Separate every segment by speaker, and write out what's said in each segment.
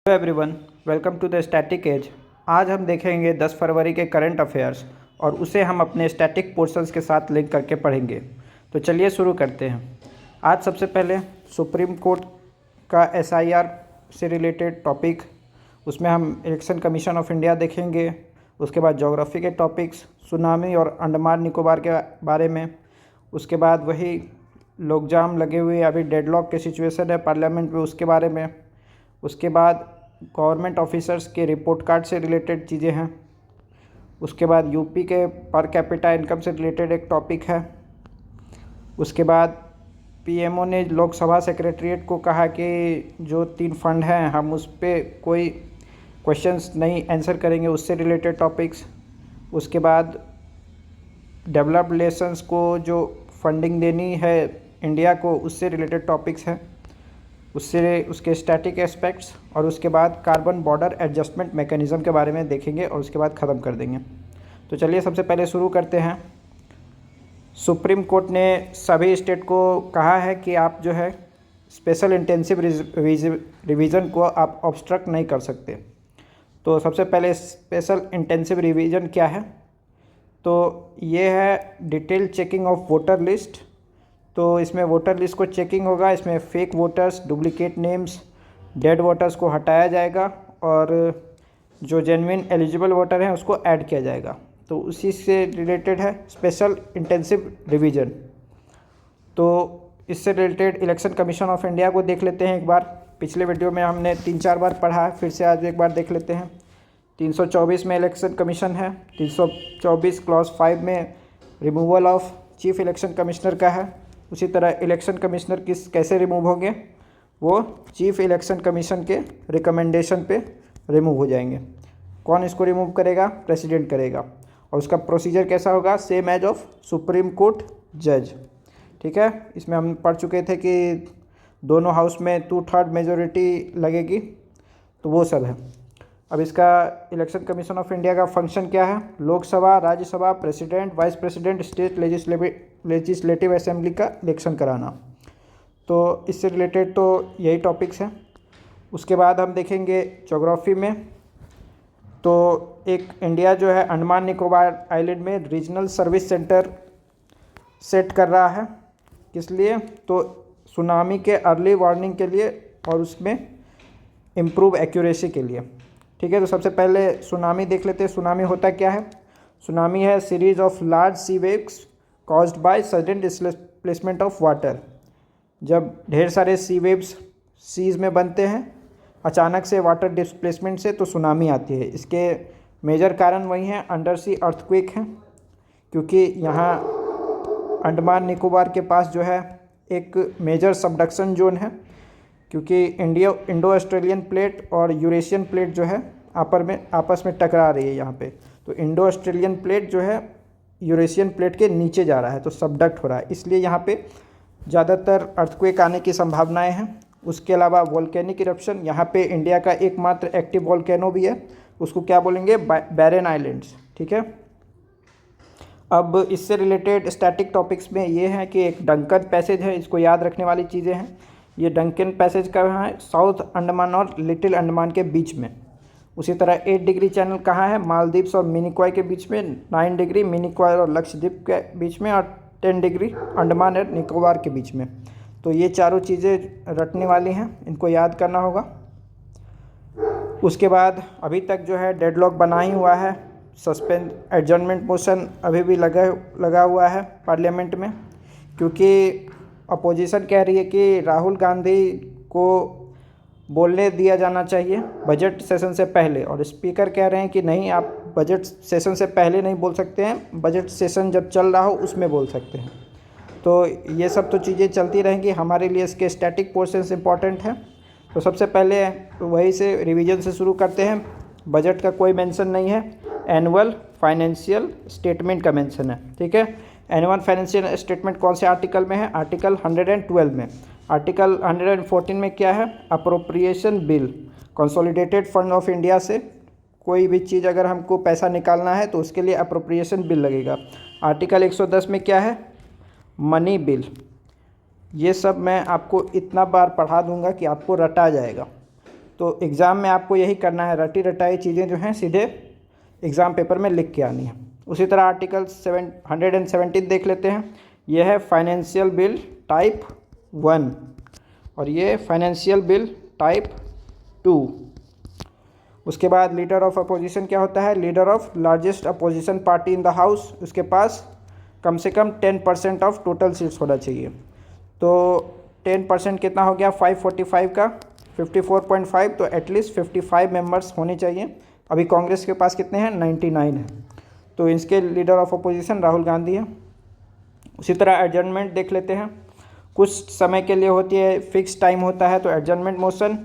Speaker 1: Hello everyone, welcome to the static age. आज हम देखेंगे 10 फरवरी के करंट अफेयर्स और उसे हम अपने स्टैटिक पोर्शंस के साथ लिंक करके पढ़ेंगे। तो चलिए शुरू करते हैं। आज सबसे पहले सुप्रीम कोर्ट का एसआईआर से रिलेटेड टॉपिक, उसमें हम इलेक्शन कमीशन ऑफ इंडिया देखेंगे। उसके बाद ज्योग्राफी के टॉपिक्स, सुनामी और अंडमान निकोबार के बारे में। उसके बाद वही लोकजाम लगे हुए अभी डेडलॉक के सिचुएशन है पार्लियामेंट में, उसके बारे में। उसके बाद गवर्नमेंट ऑफिसर्स के रिपोर्ट कार्ड से रिलेटेड चीज़ें हैं। उसके बाद यूपी के पर कैपिटा इनकम से रिलेटेड एक टॉपिक है। उसके बाद पीएमओ ने लोकसभा सेक्रेटरीट को कहा कि जो 3 फंड हैं हम उस पर कोई क्वेश्चंस नहीं आंसर करेंगे, उससे रिलेटेड टॉपिक्स। उसके बाद डेवलप्ड नेशंस को जो फंडिंग देनी है इंडिया को, उससे रिलेटेड टॉपिक्स हैं, उससे उसके स्टैटिक एस्पेक्ट्स। और उसके बाद कार्बन बॉर्डर एडजस्टमेंट मैकेनिज़्म के बारे में देखेंगे और उसके बाद ख़त्म कर देंगे। तो चलिए सबसे पहले शुरू करते हैं। सुप्रीम कोर्ट ने सभी स्टेट को कहा है कि आप जो है स्पेशल इंटेंसिव रिवीजन को आप ऑब्स्ट्रक्ट नहीं कर सकते। तो सबसे पहले स्पेशल इंटेंसिव रिवीजन क्या है? तो ये है detail checking of voter list. तो इसमें वोटर लिस्ट को चेकिंग होगा, इसमें fake voters, duplicate names, dead voters को हटाया जाएगा और जो जेन्युइन एलिजिबल वोटर हैं उसको ऐड किया जाएगा। तो उसी से रिलेटेड है स्पेशल इंटेंसिव रिवीजन। तो इससे related election commission of India को देख लेते हैं एक बार। पिछले वीडियो में हमने 3-4 बार पढ़ा है, फिर से आज एक बार देख लेते हैं। 324 में इलेक्शन कमीशन है। 324 क्लॉज 5 में removal of chief election commissioner का है। उसी तरह इलेक्शन कमिश्नर कैसे रिमूव होंगे, वो चीफ इलेक्शन कमीशन के रिकमेंडेशन पे रिमूव हो जाएंगे। कौन इसको रिमूव करेगा? प्रेसिडेंट करेगा। और उसका प्रोसीजर कैसा होगा? Same as of supreme court जज। ठीक है, इसमें हम पढ़ चुके थे कि दोनों हाउस में 2/3 मेजोरिटी लगेगी, तो वो सब है। अब इसका इलेक्शन कमीशन ऑफ इंडिया का फंक्शन क्या है? Lok Sabha, Rajya Sabha, president, vice president, state legislative assembly का इलेक्शन कराना। तो इससे रिलेटेड तो यही टॉपिक्स हैं। उसके बाद हम देखेंगे ज्योग्राफी में। तो एक इंडिया जो है अंडमान निकोबार आइलैंड में रीजनल सर्विस सेंटर सेट कर रहा है। किस लिए? तो सुनामी के अर्ली वार्निंग के लिए और उसमें इम्प्रूव एक्यूरेसी के लिए। ठीक है, तो सबसे पहले सुनामी देख लेते हैं। सुनामी होता क्या है? सुनामी है series of large sea waves caused by sudden displacement of water. जब ढेर सारे सी वेव्स सीज में बनते हैं अचानक से वाटर डिस्प्लेसमेंट से, तो सुनामी आती है। इसके मेजर कारण वही हैं, अंडर सी अर्थक्वेक हैं, क्योंकि यहाँ अंडमान निकोबार के पास जो है एक मेजर सबडक्शन जोन है, क्योंकि इंडो ऑस्ट्रेलियन प्लेट और यूरेशियन प्लेट जो है आपस में टकरा रही है यहाँ पे। तो इंडो ऑस्ट्रेलियन प्लेट जो है यूरेशियन प्लेट के नीचे जा रहा है, तो सबडक्ट हो रहा है, इसलिए यहाँ पे ज़्यादातर अर्थक्वेक आने की संभावनाएं हैं। उसके अलावा वोल्केनिक इरप्शन, यहाँ पे इंडिया का एकमात्र एक्टिव वोल्केनो भी है, उसको क्या बोलेंगे? बैरन आइलैंड्स। ठीक है, अब इससे रिलेटेड स्टैटिक टॉपिक्स में ये है कि एक डंकन पैसेज है, इसको याद रखने वाली चीज़ें हैं। ये डंकन पैसेज कहाँ है? साउथ अंडमान और लिटिल अंडमान के बीच में। उसी तरह 8 डिग्री चैनल कहाँ है? मालदीव्स और मिनिकॉय के बीच में। 9 डिग्री मिनिकॉय और लक्षद्वीप के बीच में, और 10 डिग्री अंडमान और निकोबार के बीच में। तो ये चारों चीज़ें रटने वाली हैं, इनको याद करना होगा। उसके बाद अभी तक जो है डेडलॉक बना ही हुआ है। सस्पेंड एडजर्नमेंट मोशन अभी भी लगा हुआ है पार्लियामेंट में, क्योंकि अपोजिशन कह रही है कि राहुल गांधी को बोलने दिया जाना चाहिए बजट सेशन से पहले, और स्पीकर कह रहे हैं कि नहीं, आप बजट सेशन से पहले नहीं बोल सकते हैं, बजट सेशन जब चल रहा हो उसमें बोल सकते हैं। तो ये सब तो चीज़ें चलती रहेंगी, हमारे लिए इसके स्टैटिक पोर्शंस इंपॉर्टेंट है। तो सबसे पहले वही से रिवीजन से शुरू करते हैं। बजट का कोई मेंशन नहीं है, एनुअल फाइनेंशियल स्टेटमेंट का मेंशन है। ठीक है, एनुअल फाइनेंशियल स्टेटमेंट कौन से आर्टिकल में है? आर्टिकल 112 में। आर्टिकल 114 में क्या है? Appropriation bill. Consolidated fund of India से कोई भी चीज़ अगर हमको पैसा निकालना है तो उसके लिए अप्रोप्रिएशन बिल लगेगा। आर्टिकल 110 में क्या है? Money bill. ये सब मैं आपको इतना बार पढ़ा दूंगा कि आपको रटा जाएगा। तो एग्ज़ाम में आपको यही करना है, रटी रटाई चीज़ें जो हैं सीधे एग्ज़ाम पेपर में लिख के आनी है। उसी तरह आर्टिकल 117 देख लेते हैं। यह है फाइनेंशियल बिल टाइप 1 और ये फाइनेंशियल बिल टाइप 2। उसके बाद लीडर ऑफ अपोजिशन क्या होता है? Leader of largest opposition party in the house, उसके पास कम से कम 10% ऑफ टोटल सीट्स होना चाहिए। तो 10% कितना हो गया? 545 का 54.5, तो एटलीस्ट 55 मेंबर्स होने चाहिए। अभी कांग्रेस के पास कितने हैं? 99 है। तो इसके leader of opposition Rahul Gandhi है। उसी तरह एडजर्नमेंट देख लेते हैं। कुछ समय के लिए होती है, फिक्स टाइम होता है तो एडजर्नमेंट मोशन।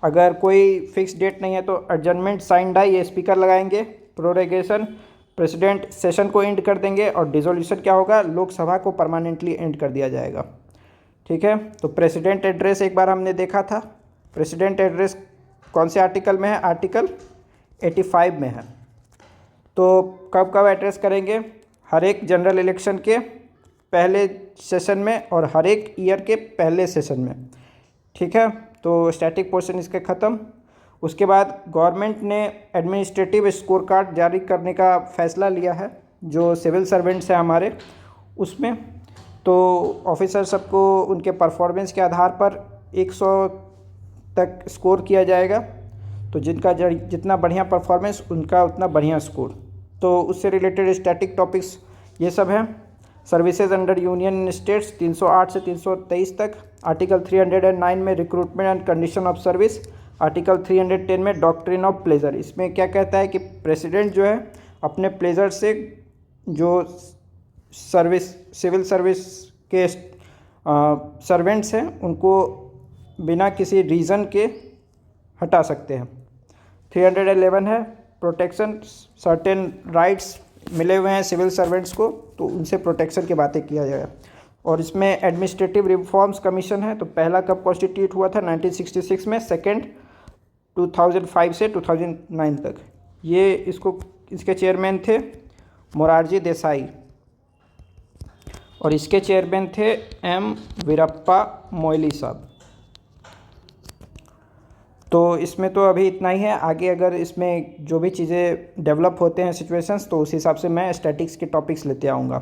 Speaker 1: अगर कोई फिक्स डेट नहीं है तो एडजर्नमेंट साइन डाई, ये स्पीकर लगाएंगे। प्रोरोगेशन, प्रेसिडेंट सेशन को एंड कर देंगे। और डिसोल्यूशन क्या होगा? लोकसभा को परमानेंटली एंड कर दिया जाएगा। ठीक है, तो प्रेसिडेंट एड्रेस एक बार हमने देखा था। प्रेसिडेंट एड्रेस कौन से आर्टिकल में है? आर्टिकल 85 में है। तो कब कब एड्रेस करेंगे? हर एक जनरल इलेक्शन के पहले सेशन में और हर एक ईयर के पहले सेशन में। ठीक है, तो स्टैटिक पोर्शन इसके ख़त्म। उसके बाद गवर्नमेंट ने एडमिनिस्ट्रेटिव स्कोर कार्ड जारी करने का फ़ैसला लिया है, जो सिविल सर्वेंट्स हैं हमारे उसमें। तो ऑफिसर सबको उनके परफॉर्मेंस के आधार पर 100 तक स्कोर किया जाएगा। तो जिनका जितना बढ़िया परफॉर्मेंस उनका उतना बढ़िया स्कोर। तो उससे रिलेटेड स्टैटिक टॉपिक्स ये सब हैं। सर्विसेज अंडर यूनियन स्टेट्स 308 से 323 तक। आर्टिकल 309 में recruitment and condition of service. Article 310 में डॉक्ट्रिन ऑफ प्लेजर। इसमें क्या कहता है कि प्रेसिडेंट जो है अपने प्लेजर से जो सिविल सर्विस के सर्वेंट्स हैं उनको बिना किसी रीज़न के हटा सकते हैं। 311 है प्रोटेक्शन, सर्टेन राइट्स मिले हुए हैं सिविल सर्वेंट्स को, तो उनसे प्रोटेक्शन की बातें किया जाएगा। और इसमें एडमिनिस्ट्रेटिव रिफॉर्म्स कमीशन है। तो पहला कब कॉन्स्टिट्यूट हुआ था? 1966 में। सेकंड 2005 से 2009 तक। ये इसके चेयरमैन थे मोरारजी देसाई और इसके चेयरमैन थे एम वीरप्पा मोइली साहब। तो इसमें तो अभी इतना ही है। आगे अगर इसमें जो भी चीज़ें डेवलप होते हैं सिचुएशंस, तो उस हिसाब से मैं स्टैटिक्स के टॉपिक्स लेते आऊँगा।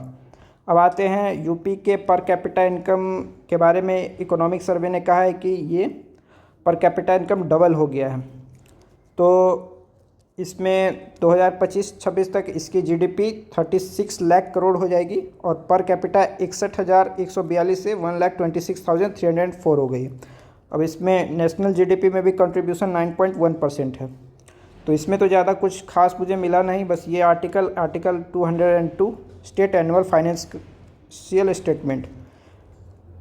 Speaker 1: अब आते हैं यूपी के पर कैपिटा इनकम के बारे में। इकोनॉमिक सर्वे ने कहा है कि ये पर कैपिटा इनकम डबल हो गया है। तो इसमें 2025-26 तक इसकी जीडीपी 36 लाख करोड़ हो जाएगी और पर कैपिटा 61,142 से 1,26,304 हो गई। अब इसमें नेशनल जीडीपी में भी कंट्रीब्यूशन 9.1% है। तो इसमें तो ज़्यादा कुछ खास मुझे मिला नहीं, बस ये article 202 state annual financial statement.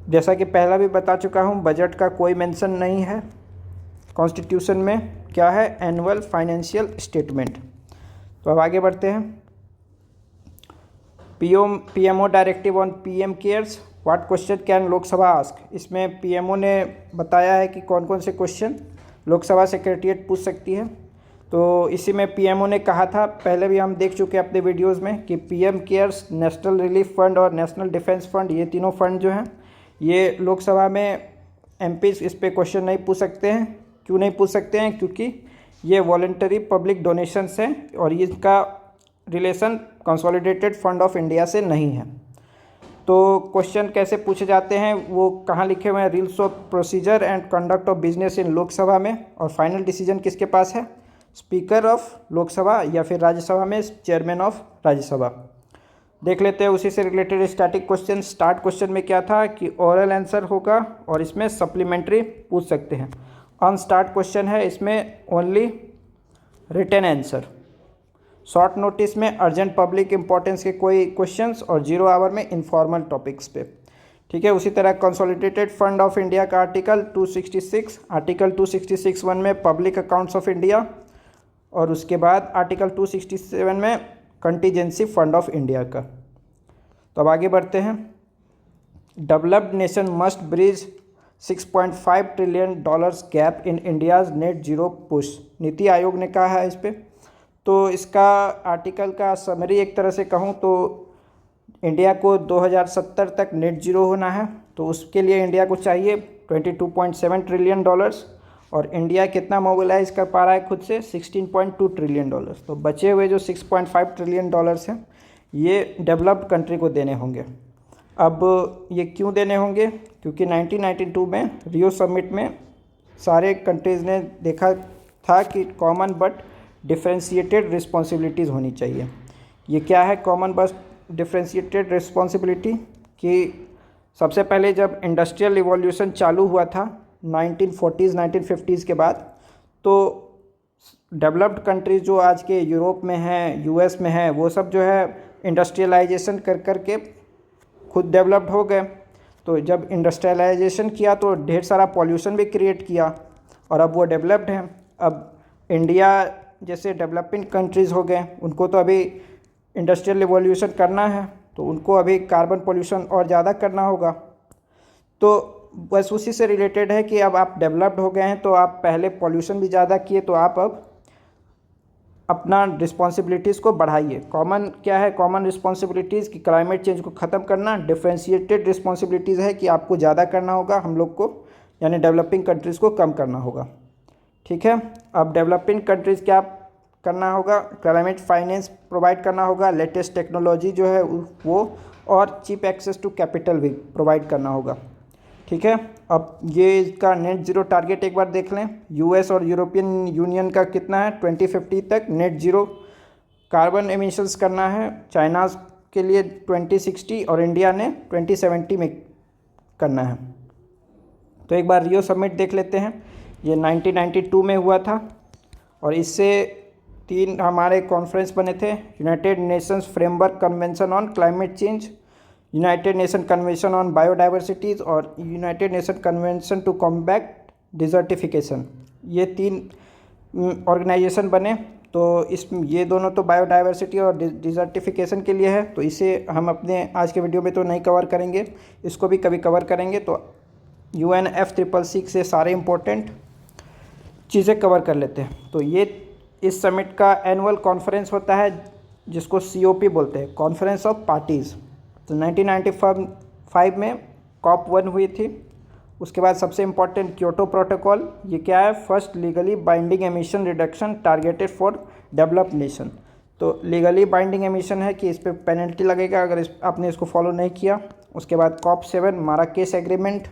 Speaker 1: जैसा कि पहला भी बता चुका हूँ, बजट का कोई मेंशन नहीं है कॉन्स्टिट्यूशन में। क्या है? Annual financial statement. तो अब आगे बढ़ते हैं। PMO directive on PM cares. What question can Lok Sabha ask? इसमें पीएमओ ने बताया है कि कौन कौन से क्वेश्चन लोकसभा सेक्रेटरीट पूछ सकती है। तो इसी में पीएमओ ने कहा था, पहले भी हम देख चुके हैं अपने वीडियोस में, कि PM cares, national relief fund और नेशनल डिफेंस फंड, ये तीनों फंड जो हैं ये लोकसभा में एमपीज इस पर क्वेश्चन नहीं पूछ सकते हैं। क्यों नहीं पूछ सकते हैं? क्योंकि ये वॉलंटरी पब्लिक डोनेशंस हैं और इसका relation consolidated fund of India से नहीं है। तो क्वेश्चन कैसे पूछे जाते हैं वो कहाँ लिखे हुए हैं? Rules of procedure and conduct of business in Lok Sabha में। और फाइनल डिसीजन किसके पास है? स्पीकर ऑफ लोकसभा या फिर राज्यसभा में चेयरमैन ऑफ राज्यसभा। देख लेते हैं उसी से related static question. Start question में क्या था कि ओरल आंसर होगा और इसमें सप्लीमेंट्री पूछ सकते हैं। अनस्टार्ट क्वेश्चन है, इसमें only written answer. Short notice में अर्जेंट पब्लिक इंपॉर्टेंस के कोई क्वेश्चंस और 0 आवर में इनफॉर्मल टॉपिक्स पे। ठीक है, उसी तरह कंसोलिडेटेड फंड ऑफ इंडिया का आर्टिकल 266, आर्टिकल 266(1) में पब्लिक अकाउंट्स ऑफ इंडिया और उसके बाद आर्टिकल 267 में कंटीजेंसी फंड ऑफ इंडिया का। तो अब आगे बढ़ते हैं। Developed nation must bridge $6.5 trillion gap in India's net zero push. NITI Aayog ने कहा है इस पर। तो इसका आर्टिकल का समरी एक तरह से कहूँ तो इंडिया को 2070 तक नेट जीरो होना है। तो उसके लिए इंडिया को चाहिए $22.7 ट्रिलियन और इंडिया कितना मोबिलाइज कर पा रहा है खुद से, $16.2 ट्रिलियन। तो बचे हुए जो $6.5 ट्रिलियन हैं ये डेवलप्ड कंट्री को देने होंगे। अब ये क्यों देने होंगे, क्योंकि 1992 में रियो समिट में सारे कंट्रीज़ ने देखा था कि कॉमन बट डिफरेंशिएटेड रिस्पॉन्सिबिलिटीज़ होनी चाहिए। ये क्या है कॉमन बट डिफरेंशिएटेड रिस्पॉन्सिबिलिटी? कि सबसे पहले जब इंडस्ट्रियल रिवॉल्यूशन चालू हुआ था 1940s 1950s के बाद, तो डेवलप्ड कंट्रीज़ जो आज के यूरोप में हैं, यूएस में हैं, वो सब जो है इंडस्ट्रियलाइजेशन कर के खुद डेवलप्ड हो गए। तो जब इंडस्ट्रियलाइजेशन किया तो ढेर सारा पॉल्यूशन भी क्रिएट किया और अब वो डेवलप्ड हैं। अब इंडिया जैसे डेवलपिंग कंट्रीज़ हो गए, उनको तो अभी इंडस्ट्रियल रिवॉल्यूशन करना है, तो उनको अभी कार्बन पॉल्यूशन और ज़्यादा करना होगा। तो बस उसी से रिलेटेड है कि अब आप डेवलप्ड हो गए हैं तो आप पहले पॉल्यूशन भी ज़्यादा किए, तो आप अब अपना रिस्पॉन्सिबिलिटीज़ को बढ़ाइए। कॉमन क्या है, कॉमन रिस्पॉन्सिबिलिटीज़ कि क्लाइमेट चेंज को ख़त्म करना। डिफरेंशिएटेड रिस्पॉन्सिबिलिटीज़ है कि आपको ज़्यादा करना होगा, हम लोग को यानी डेवलपिंग कंट्रीज़ को कम करना होगा। ठीक है, अब डेवलपिंग कंट्रीज़ क्या करना होगा, क्लाइमेट फाइनेंस प्रोवाइड करना होगा, लेटेस्ट टेक्नोलॉजी जो है वो, और चीप एक्सेस टू कैपिटल भी प्रोवाइड करना होगा। ठीक है, अब ये इसका नेट ज़ीरो टारगेट एक बार देख लें। यूएस और यूरोपियन यूनियन का कितना है, 2050 तक नेट ज़ीरो कार्बन एमिशंस करना है। चाइना के लिए 2060 और इंडिया ने 2070 में करना है। तो एक बार रियो समिट देख लेते हैं। ये 1992 में हुआ था और इससे 3 हमारे कॉन्फ्रेंस बने थे, United Nations Framework Convention on Climate Change, United Nation Convention on Biodiversities और United Nation Convention to Combat Desertification. ये 3 ऑर्गेनाइजेशन बने। तो ये दोनों तो बायोडाइवर्सिटी और डिजर्टिफिकेशन के लिए है, तो इसे हम अपने आज के वीडियो में तो नहीं कवर करेंगे, इसको भी कभी कवर करेंगे। तो UNFCCC से सारे इम्पोर्टेंट चीज़ें कवर कर लेते हैं। तो ये इस समिट का एनुअल कॉन्फ्रेंस होता है जिसको COP बोलते हैं, कॉन्फ्रेंस ऑफ पार्टीज़। तो 1995 में COP1 हुई थी। उसके बाद सबसे इम्पॉर्टेंट क्योटो प्रोटोकॉल। ये क्या है, first legally binding emission reduction targeted for developed nation. तो लीगली बाइंडिंग एमिशन है कि इस पर पेनल्टी लगेगा अगर आपने इसको फॉलो नहीं किया। उसके बाद COP7 Marrakesh agreement,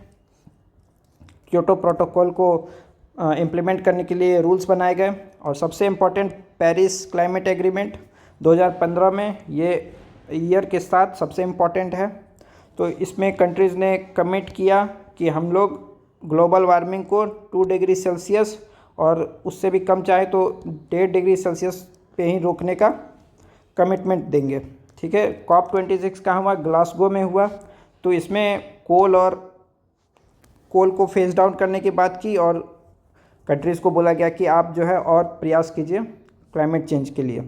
Speaker 1: Kyoto protocol को इम्प्लीमेंट करने के लिए रूल्स बनाए गए। और सबसे इम्पॉर्टेंट पेरिस क्लाइमेट एग्रीमेंट 2015 में, ये ईयर के साथ सबसे इम्पॉर्टेंट है। तो इसमें कंट्रीज़ ने कमिट किया कि हम लोग ग्लोबल वार्मिंग को 2 डिग्री सेल्सियस और उससे भी कम चाहे तो 1.5 डिग्री सेल्सियस पे ही रोकने का कमिटमेंट देंगे। ठीक है, COP26 कहाँ हुआ, ग्लासगो में हुआ। तो इसमें कोल को फेस डाउन करने की बात की और कंट्रीज़ को बोला गया कि आप जो है और प्रयास कीजिए क्लाइमेट चेंज के लिए।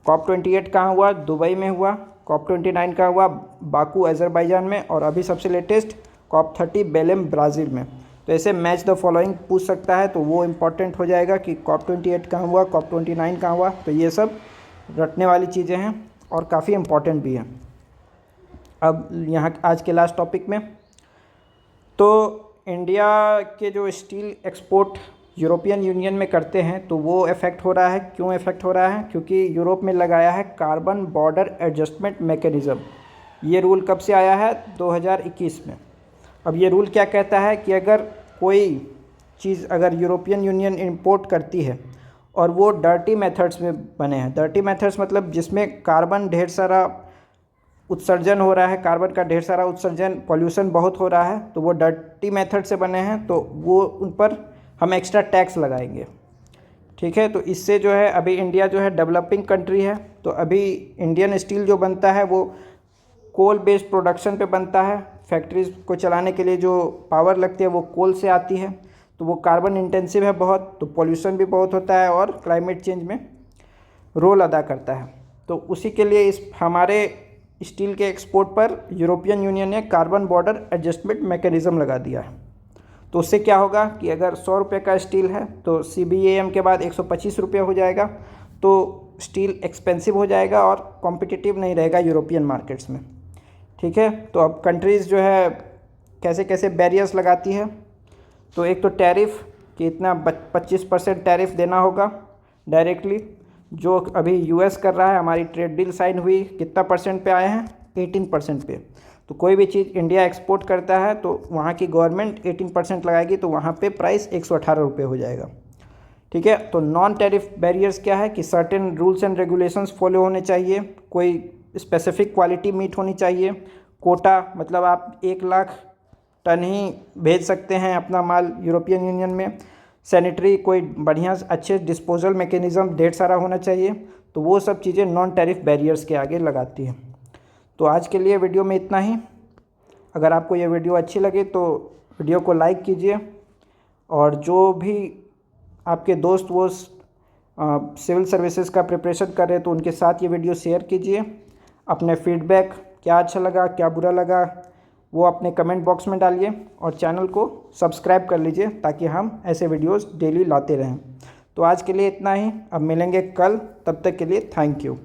Speaker 1: COP28 कहाँ हुआ, दुबई में हुआ। COP29 का हुआ बाकू अजरबैजान में। और अभी सबसे लेटेस्ट COP30 बेलेम ब्राज़ील में। तो ऐसे मैच द फॉलोइंग पूछ सकता है, तो वो इम्पॉर्टेंट हो जाएगा कि COP28 कहाँ हुआ, COP29 कहाँ हुआ। तो ये सब रटने वाली चीज़ें हैं और काफ़ी इम्पॉर्टेंट भी हैं। अब यहाँ आज के लास्ट टॉपिक में, तो इंडिया के जो स्टील एक्सपोर्ट यूरोपियन यूनियन में करते हैं तो वो इफ़ेक्ट हो रहा है। क्यों इफ़ेक्ट हो रहा है, क्योंकि यूरोप में लगाया है कार्बन बॉर्डर एडजस्टमेंट मैकेनिज़्म। ये रूल कब से आया है, 2021 में। अब ये रूल क्या कहता है कि अगर कोई चीज़ अगर यूरोपियन यूनियन इंपोर्ट करती है और वो डर्टी मेथड्स में बने हैं, डर्टी मेथड्स मतलब जिसमें कार्बन ढेर सारा उत्सर्जन हो रहा है, कार्बन का ढेर सारा उत्सर्जन, पॉल्यूशन बहुत हो रहा है, तो वो डर्टी मेथड से बने हैं, तो वो उन पर हम एक्स्ट्रा टैक्स लगाएंगे। ठीक है, तो इससे जो है अभी इंडिया जो है डेवलपिंग कंट्री है, तो अभी इंडियन स्टील जो बनता है वो कोल बेस्ड प्रोडक्शन पे बनता है। फैक्ट्रीज़ को चलाने के लिए जो पावर लगती है वो कोल से आती है, तो वो कार्बन इंटेंसिव है बहुत, तो पॉल्यूशन भी बहुत होता है और क्लाइमेट चेंज में रोल अदा करता है। तो उसी के लिए इस हमारे स्टील के एक्सपोर्ट पर यूरोपियन यूनियन ने कार्बन बॉर्डर एडजस्टमेंट मैकेनिज़्म लगा दिया है। तो उससे क्या होगा कि अगर 100 रुपये का स्टील है तो CBAM के बाद 125 रुपये हो जाएगा, तो स्टील एक्सपेंसिव हो जाएगा और कॉम्पिटिटिव नहीं रहेगा यूरोपियन मार्केट्स में। ठीक है, तो अब कंट्रीज़ जो है कैसे कैसे बैरियर्स लगाती है। तो एक तो टैरिफ, कि इतना 25% टैरिफ देना होगा डायरेक्टली, जो अभी यूएस कर रहा है। हमारी ट्रेड डील साइन हुई, कितना परसेंट पे आए हैं? 18% पे। तो कोई भी चीज़ इंडिया एक्सपोर्ट करता है तो वहाँ की गवर्नमेंट 18% लगाएगी, तो वहाँ पे प्राइस 118 रुपये हो जाएगा। ठीक है। तो नॉन टैरिफ बैरियर्स क्या है कि certain rules and regulations follow होने चाहिए, कोई स्पेसिफिक क्वालिटी मीट होनी चाहिए, कोटा मतलब आप 1 लाख टन ही भेज सकते हैं अपना माल यूरोपियन यूनियन में, सैनिटरी कोई बढ़िया अच्छे डिस्पोजल मैकेनिज़्म ढेर सारा होना चाहिए। तो वो सब चीज़ें नॉन टैरिफ बैरियर्स के आगे लगाती हैं। तो आज के लिए वीडियो में इतना ही। अगर आपको ये वीडियो अच्छी लगे तो वीडियो को लाइक कीजिए, और जो भी आपके दोस्त वो सिविल सर्विसेज का प्रिपरेशन कर रहे हैं तो उनके साथ ये वीडियो शेयर कीजिए। अपने फीडबैक, क्या अच्छा लगा क्या बुरा लगा, वो अपने कमेंट बॉक्स में डालिए, और चैनल को सब्सक्राइब कर लीजिए ताकि हम ऐसे वीडियोस डेली लाते रहें। तो आज के लिए इतना ही, अब मिलेंगे कल, तब तक के लिए थैंक यू।